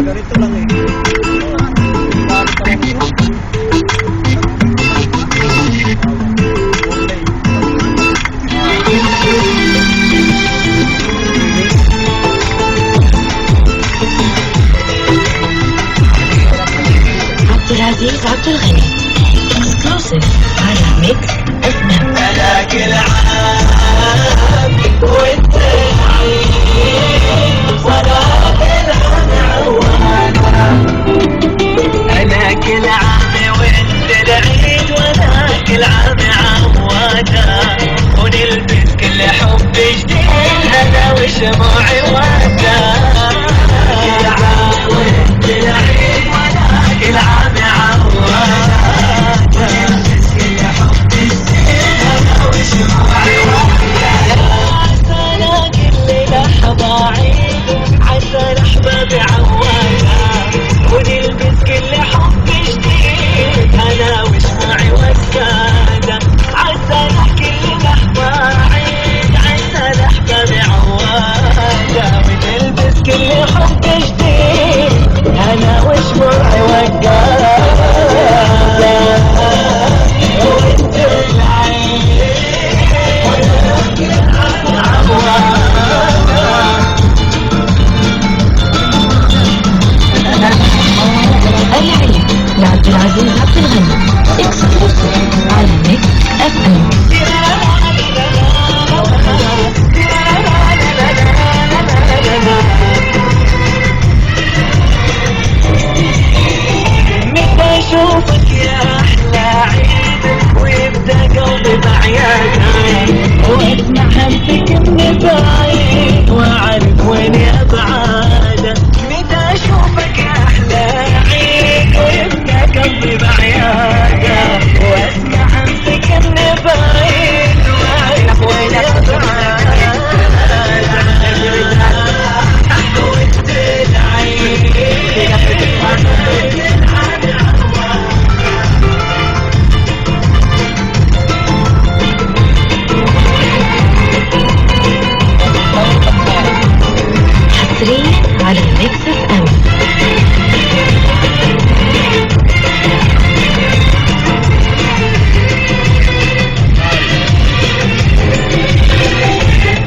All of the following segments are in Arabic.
Ganito lang eh. عبدالعزيز عبد الغني exclusive على ميكس اف ام. انا كل عام وانت أنا كل عام وانت العيد وانا كل عام عوادا ونلبس كل حب جديد انا وشموعي وادا كل عام وانت العيد وانا كل عام عوادا ونلبس كل حب جديد انا وشموعي وادا عسانا كل لحظة عيد عسانا احبابي عوادا ونلبس كل حب جديد انا وشموعي وسادة عسانا كل لحظة عيد عسانا احبابي عوادا ونلبس كل حب جديد انا وشموعي وسادة وانت العيد وانا عوادا العيد لعبد العزيز عبد الغني exclusive على ميكس اف ام. متى اشوفك يا احلى عيد ويبدا قلبي بعيادك واسمع همسك من بعيد واعرف وين ابعادك متى اشوفك يا احلى عيد ويبدا قلبي بعيادك واسمع همسك من بعيد واعرف وين ابعادك وانت العيد حصريا على ميكس اف ام.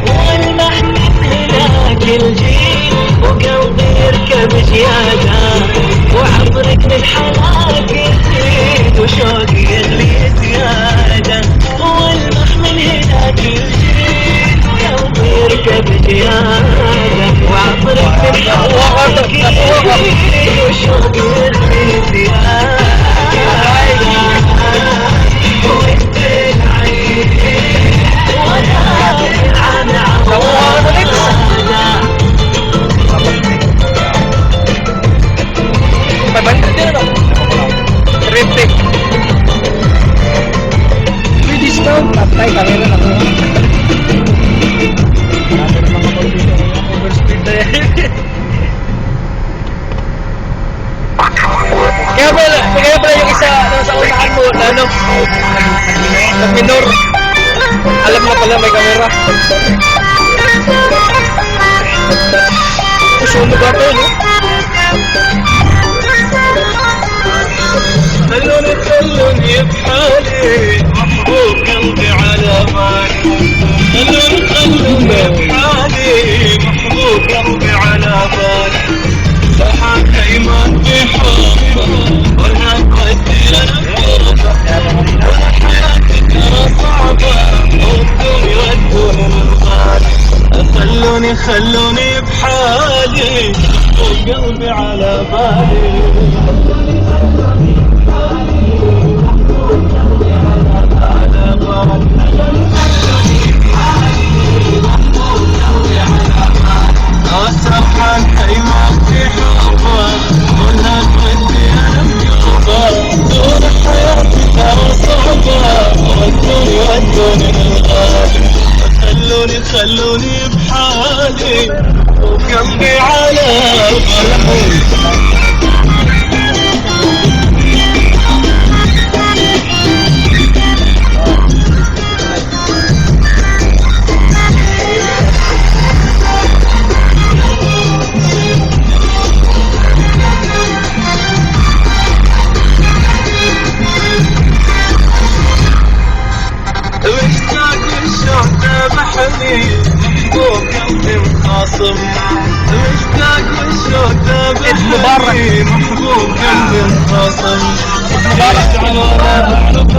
والمحمد هناك الجيل وقلبي يركب زيادة وعمرك من حلاك يزيد وشوقي يغلي زيادة والمحمل هناك الجيل وقلبي يركب زيادة وعمرك من حلاك يزيد وشوقي يغلي زيادة وانت العيد وانا بالعام عوانا Bantu dia tak? Repek. Free discount. Patay kamera na ko. Marami na mga condition. Overspeed na yan. Kaya pala yung isa sa unahan mo na ano? Nag-minor. Alam na pala may kamera. Susunog ako, no? خلوني بحالي محبوب قلبي على بالي خلوني بحالي محبوب قلبي على بالي فرحان ايمان بحبه وانا قدي خلوني بحالي وقلبي على بالي. أسرح عن حيوانتي حبه ولا تودي أنا بقلبه دون حياتي ترى صعبة ودوني للغالي. خلوني بحالي وقلبي على بالي. محبوب قلبي مخاصم مشتاق والشوق ذابحني محبوب قلبي مخاصم يجعل ولا اعرف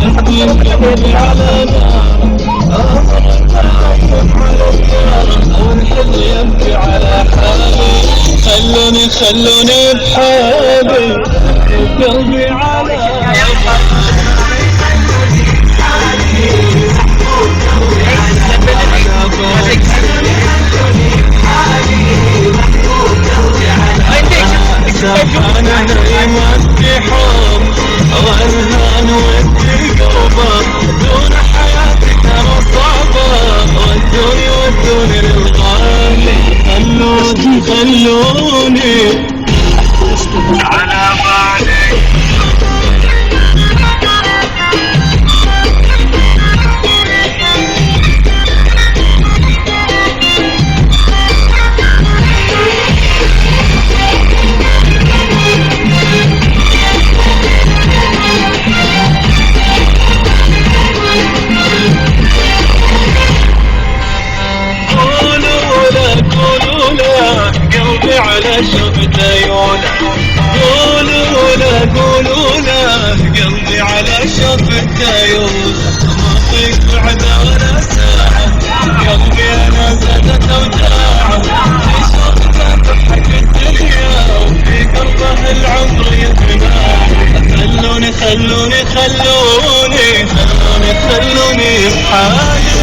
محبوب قلبي على نار والحل يبكي على حالي. خلوني بحالي وقلبي على أنا نايمة في حب والهان ودي قلبه دون حياتي ترى صعبة ودوني للغالي. خلوني على بالي. قلبي على شفت عيونه قولوا له قلبي على شفت عيونه ما فيك بعد ولا ساعة قلبي أنا زادت أوجاعه في شفته تضحك الدنيا وفي قلبه العمر يتباع. خلوني بحالي.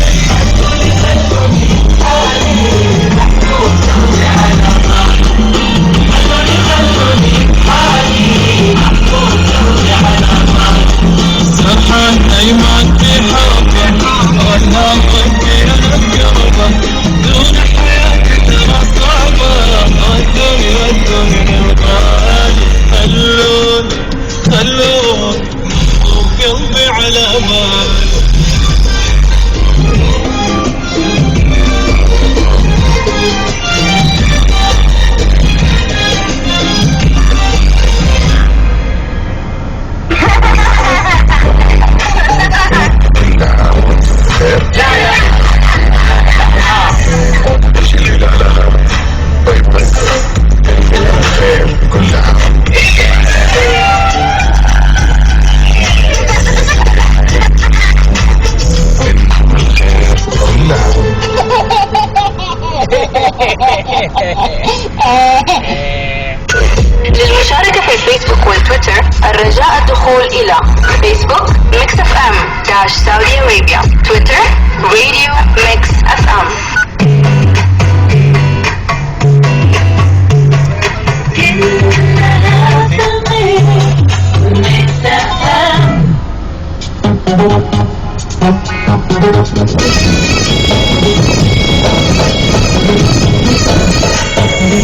سرحان نايمة في حبه ولا ودي أنا بقلبه دون حياتي ترى صعبة ودوني للغالي. خلوني وقلبي على بالي. للمشاركة في الفيسبوك والتويتر الرجاء الدخول إلى فيسبوك ميكس اف ام سعودي أرابيا، تويتر راديو ميكس اف ام. Mix FM.